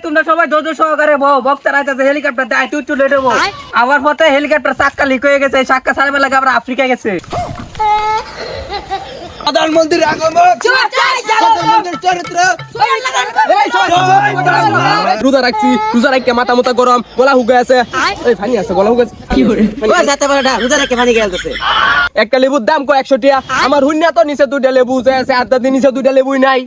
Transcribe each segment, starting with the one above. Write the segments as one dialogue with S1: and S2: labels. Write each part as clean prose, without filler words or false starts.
S1: তোমরা সবাই ধৈর্য সহকারে বউ বক্তার আইতাছে হেলিকপ্টার দিয়ে তুই চলে দেবো আবার পথে হেলিকপ্টার চাক্কা লিক হয়ে গেছে চাক্কা ছাড়বে লাগে আবার আফ্রিকা গেছে
S2: প্রধানমন্ত্রীর আগমন প্রধানমন্ত্রীর চরিত্র রোজা রাখছি রোজা রাখতে মাথা মোটা গরম গলা হুগে আছে এই পানি আছে গলা হুগে
S1: কি করে ওই যাতে পারাটা রোজা রেখে পানি গেলতেছে
S2: একটা লেবুর দাম কো 100 টাকা আমার হুন্না তো নিচে দুইটা লেবু আছে আধা দিন নিচে দুইটা লেবুই নাই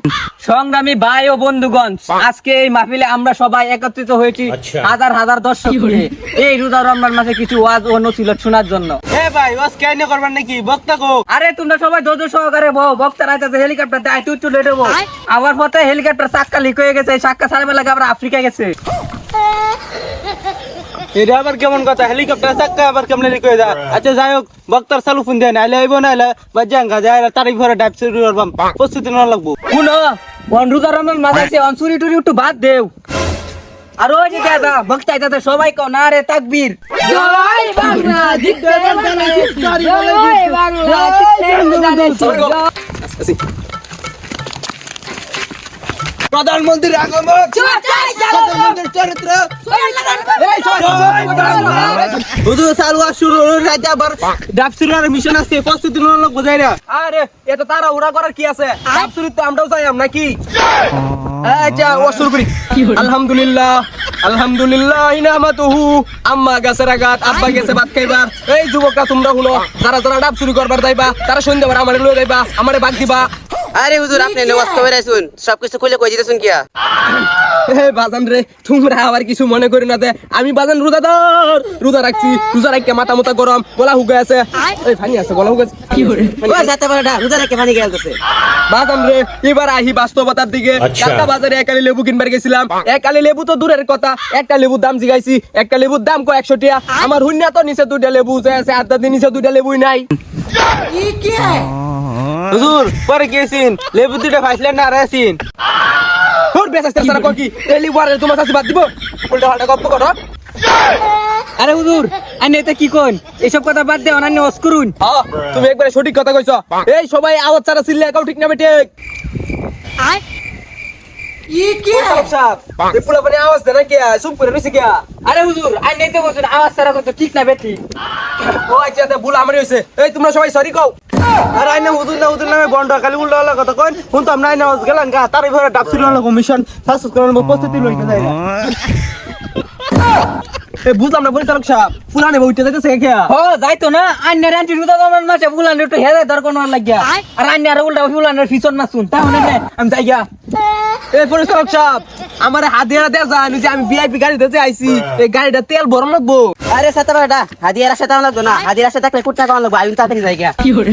S1: সংগ্রামী ভাই ও বন্ধুগণ আজকে এই মাহফিলে আমরা সবাই একত্রিত হয়েছি হাজার হাজার দর্শক নিয়ে এই রোজা রমজান মাসে কিছু ওয়াজ ও নসিহত শোনার জন্য
S2: এ ভাই ওয়াজ কেন করবেন নাকি বক্তা কো
S1: আরে তোমরা সবাই ধৈর্য সহকারে বউ বক্তার আইতাছে হেলিকপ্টার দিয়ে তুই চলে দেবো আবার পথে হেলিকপ্টার চাক্কা লিক হয়ে গেছে চাক্কা ছাড়বে লাগে আবার আফ্রিকা গেছে
S2: এটা আবার কেমন কথা হেলিকপ্টার চাক্কা আবার কেমন লিক হয়ে যায় আচ্ছা যাই হোক বক্তার চালু ফোন দেন আইলে আইবো না আইলে বাজাঙ্গা যায় তারিখ ভরে ডাইভ শুরু করবাম প্রস্তুতি না লাগবো
S1: শুনো রোজা রমজান মাসে আছে অনসুরি টুরি একটু বাদ দেও আর ওই যে দাদা বক্তা আইতাছে সবাই কও না রে তাকবীর জয় বাংলা জয় বাংলা
S2: প্রধানমন্ত্রীর আগমন প্রধানমন্ত্রীর চরিত্র হুজুর সালওয়া শুরু রাতে আবার ডাব শুরুর মিশন আছে প্রস্তুতি না লাগবো যাই না আরে এত তারা উড়া করার কি আছে ডাব শুরু তো আমরাও যাইম নাকি আচ্ছা ও শুরু করি আলহামদুলিল্লাহ আলহামদুলিল্লাহ ইনামাতুহু আম্মা গাছের আগাত আব্বা গেছে ভাত খাইবার এই যুবকরা তোমরা শুনো যারা যারা ডাব শুরু করবার যাইবা তারা সন্ধ্যাবার আমারে লয়ে যাইবা আমারে ভাগ দিবা
S3: আরে হুজুর আপনি নামাজ কবে রাইছুন সবকিছু খুলে কই দিতেছুন কিয়া
S2: হে বাজান রে তোমরা আবার কিছু মনে করি না আমি বাজান রোজা রাখছি রোজা রাখতে মাথা মোটা গরম গলা হুগে আছে এই পানি আছে গলা হুগে
S1: কি করে
S3: ওই যাতে পারাটা রোজা রেখে পানি গেলতেছে
S2: বাজান রে এবার আহি বাস্তবতার দিকে কালকা বাজারে একালি লেবু কিনবার গেছিলাম একালি লেবু তো দূরের কথা একটা লেবুর দাম জিগাইছি একটা লেবুর দাম কো 100 টাকা আমার হুন্না তো নিচে দুইটা লেবু আছে আধা দিন নিচে দুইটা লেবুই নাই হুজুর পরে গেছিন লেবু দুইটা ফাইছিলেন না আরেছিন তোর বেসাস্তে সারা কি এই লেবু আর তোমার কাছে বাদ দিব উল্টা পাল্টা গপ্প করো
S1: আরে হুজুর আইনে এটা কি কোন এইসব কথা বাদ দে অনান্য ওয়াজ করুন
S2: হ্যাঁ তুমি একবারে সঠিক কথা কইছো এই সবাই আওয়াজ ছাড়া চিল্লে একাও ঠিক না বেটে আওয়াজ দেনা কে চুপ করে রইছে কে
S1: আরে হুজুর আইনে তো বলছেন আওয়াজ ছাড়া কথা ঠিক না বেঠি
S2: ও আচ্ছা তা ভুল আমারই হইছে এই তোমরা সবাই সরি কও আর আইনা হুজুর নামে বন্ধ খালি উল্টা উল্টা কথা কইন হুন তো আমরা আইনা গেলাম গা তার ভিতরে ডাব শুরু হলো কমিশন সাকসেস করার প্রস্তুতি লইতে যাই না এই বুঝলাম না পরিচালক সাহেব ফুলানে বইতে যাইতেছে কে
S1: ও যাইতো না আইনে রান্টি রোজা রমজান মাসে ফুলানে একটু হেরে দরকার না লাগিয়া আর আইনে আর উল্টা ফুলানের ফিচন না শুন তাহলে না আমি যাই গিয়া
S2: এই পরিচালক সাহেব আমার হাদিয়া দে জানি যে আমি ভিআইপি গাড়িতে যে আইছি এই গাড়িটা তেল ভরম লাগবো
S3: আরে সাথে পারাটা হাদিয়ার সাথে লাগতো না হাদিয়ার সাথে থাকলে কুট টাকা লাগবো আমি তাড়াতাড়ি যাই গিয়া
S1: কি করে